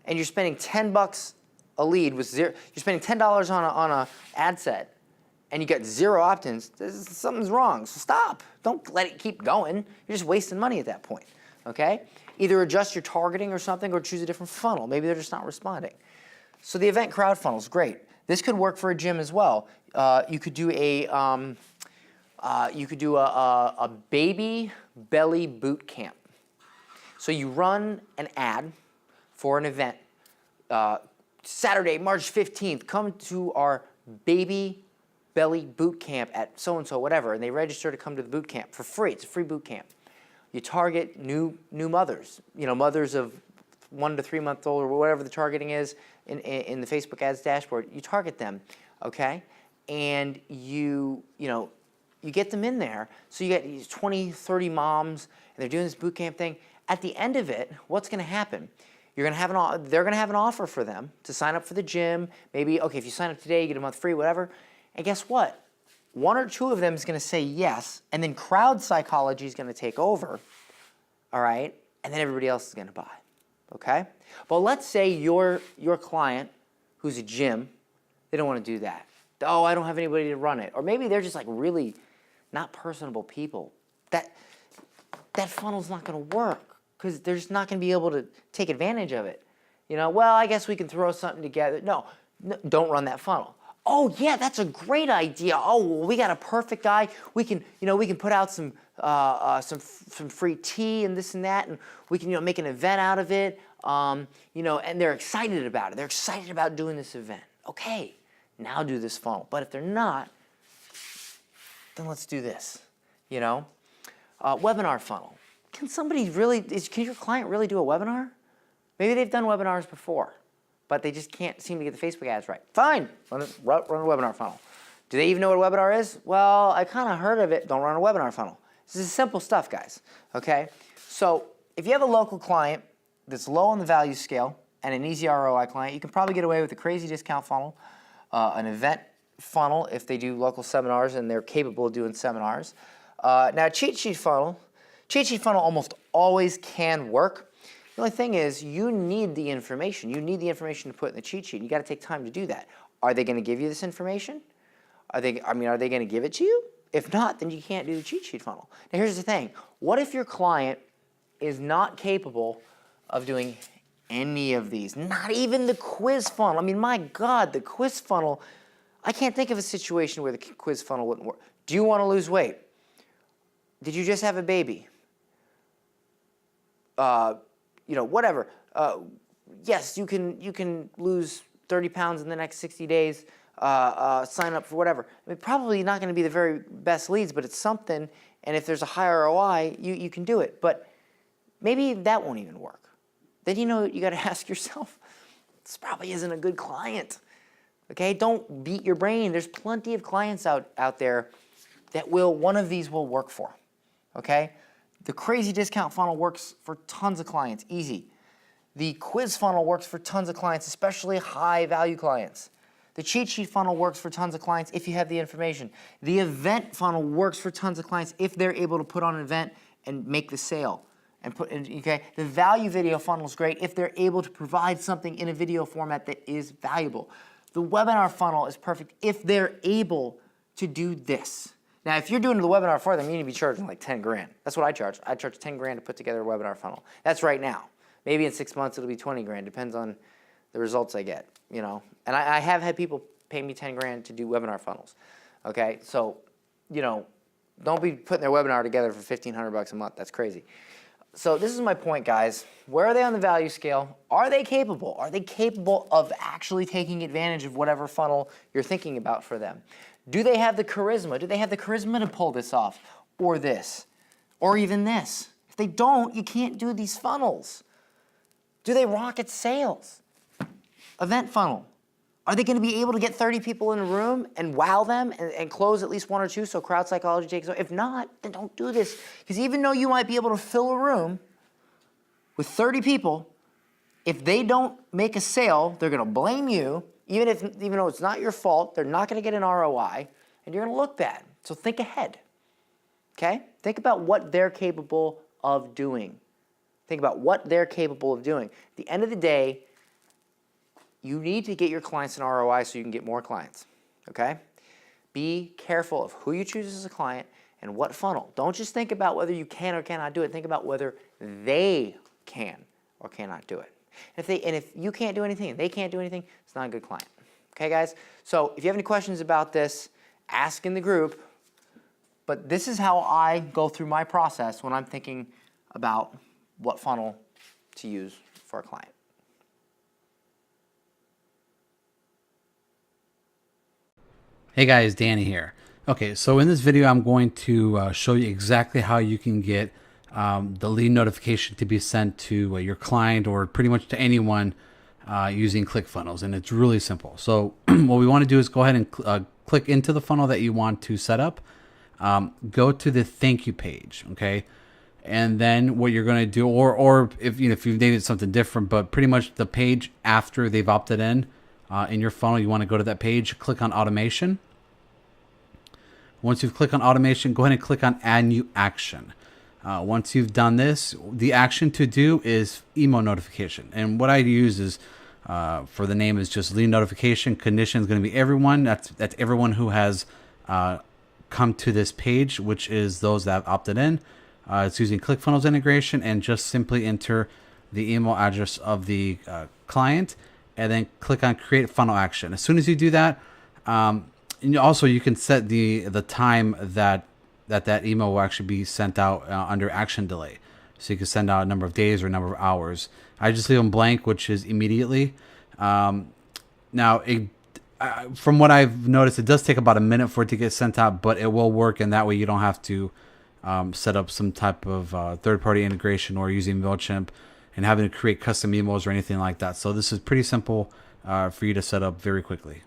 and you're spending $10 a lead with zero, you're spending $10 on a ad set and you get 0 opt-ins, something's wrong, so stop. Don't let it keep going. You're just wasting money at that point, okay? Either adjust your targeting or something or choose a different funnel. Maybe they're just not responding. So the event crowd funnel is great. This could work for a gym as well. You could do a baby belly boot camp. So you run an ad for an event. Saturday, March 15th, come to our baby belly boot camp at so-and-so, whatever, and they register to come to the boot camp for free. It's a free boot camp. You target new mothers, you know, mothers of 1 to 3 month old or whatever the targeting is in the Facebook ads dashboard. You target them, okay? And you get them in there. So you get these 20, 30 moms, and they're doing this boot camp thing. At the end of it, what's going to happen? They're going to have an offer for them to sign up for the gym. Maybe, okay, if you sign up today, you get a month free, whatever. And guess what? 1 or 2 of them is going to say yes, and then crowd psychology is going to take over, all right? And then everybody else is going to buy, okay? But let's say your client, who's a gym, They don't want to do that. Oh, I don't have anybody to run it. Or maybe they're just like really not personable people. That funnel's not going to work because they're just not going to be able to take advantage of it. You know, well, I guess we can throw something together. No, don't run that funnel. Oh yeah, that's a great idea. Oh, well, we got a perfect guy. We can, we can put out some free tea and this and that, and we can, make an event out of it. And they're excited about it. They're excited about doing this event. Okay, now do this funnel. But if they're not, then let's do this. Webinar funnel. Can your client really do a webinar? Maybe they've done webinars before, but they just can't seem to get the Facebook ads right. Fine, run a webinar funnel. Do they even know what a webinar is? Well, I kind of heard of it. Don't run a webinar funnel. This is simple stuff, guys, okay? So if you have a local client that's low on the value scale and an easy ROI client, you can probably get away with a crazy discount funnel, an event funnel if they do local seminars and they're capable of doing seminars. Now, cheat sheet funnel almost always can work. The only thing is you need the information. You need the information to put in the cheat sheet. You got to take time to do that. Are they going to give you this information? Are they going to give it to you? If not, then you can't do the cheat sheet funnel. Now, here's the thing. What if your client is not capable of doing any of these? Not even the quiz funnel. I mean, my God, the quiz funnel. I can't think of a situation where the quiz funnel wouldn't work. Do you want to lose weight? Did you just have a baby? Whatever. Yes, you can lose 30 pounds in the next 60 days. Sign up for whatever. I mean, probably not going to be the very best leads, but it's something. And if there's a high ROI, you can do it. But maybe that won't even work. Then you got to ask yourself, this probably isn't a good client. Okay, don't beat your brain. There's plenty of clients out there that one of these will work for. Okay. The crazy discount funnel works for tons of clients, easy. The quiz funnel works for tons of clients, especially high value clients. The cheat sheet funnel works for tons of clients if you have the information. The event funnel works for tons of clients if they're able to put on an event and make the sale. The value video funnel is great if they're able to provide something in a video format that is valuable. The webinar funnel is perfect if they're able to do this. Now, if you're doing the webinar for them, you need to be charging like 10 grand. That's what I charge. I charge 10 grand to put together a webinar funnel. That's right now. Maybe in 6 months it'll be 20 grand. Depends on the results I get, And I have had people pay me 10 grand to do webinar funnels. Okay, so, don't be putting their webinar together for $1,500 a month. That's crazy. So this is my point, guys. Where are they on the value scale? Are they capable? Are they capable of actually taking advantage of whatever funnel you're thinking about for them? Do they have the charisma? Do they have the charisma to pull this off? Or this? Or even this? If they don't, you can't do these funnels. Do they rocket sales? Event funnel. Are they going to be able to get 30 people in a room and wow them and close at least one or two so crowd psychology takes over? If not, then don't do this. Because even though you might be able to fill a room with 30 people, if they don't make a sale, they're going to blame you. Even though it's not your fault, they're not going to get an ROI, and you're going to look bad. So think ahead, okay? Think about what they're capable of doing. Think about what they're capable of doing. At the end of the day, you need to get your clients an ROI so you can get more clients, okay? Be careful of who you choose as a client and what funnel. Don't just think about whether you can or cannot do it. Think about whether they can or cannot do it. And if you can't do anything and they can't do anything, it's not a good client. Okay, guys? So if you have any questions about this, ask in the group. But this is how I go through my process when I'm thinking about what funnel to use for a client. Hey guys, Danny here. Okay, so in this video, I'm going to show you exactly how you can get the lead notification to be sent to your client or pretty much to anyone using ClickFunnels, and it's really simple. So what we want to do is go ahead and click into the funnel that you want to set up. Go to the thank you page, okay? And then what you're going to do, or if you've named something different, but pretty much the page after they've opted in your funnel, you want to go to that page, click on automation. Once you've clicked on automation, go ahead and click on add new action. Once you've done this, the action to do is email notification. And what I use is for the name is just lead notification. Condition is going to be everyone. That's everyone who has come to this page, which is those that have opted in. It's using ClickFunnels integration, and just simply enter the email address of the client, and then click on create funnel action. As soon as you do that, also you can set the time that email will actually be sent out under action delay. So you can send out a number of days or a number of hours. I just leave them blank, which is immediately. Now, from what I've noticed, it does take about a minute for it to get sent out, but it will work, and that way you don't have to set up some type of third-party integration or using MailChimp and having to create custom emails or anything like that. So this is pretty simple for you to set up very quickly.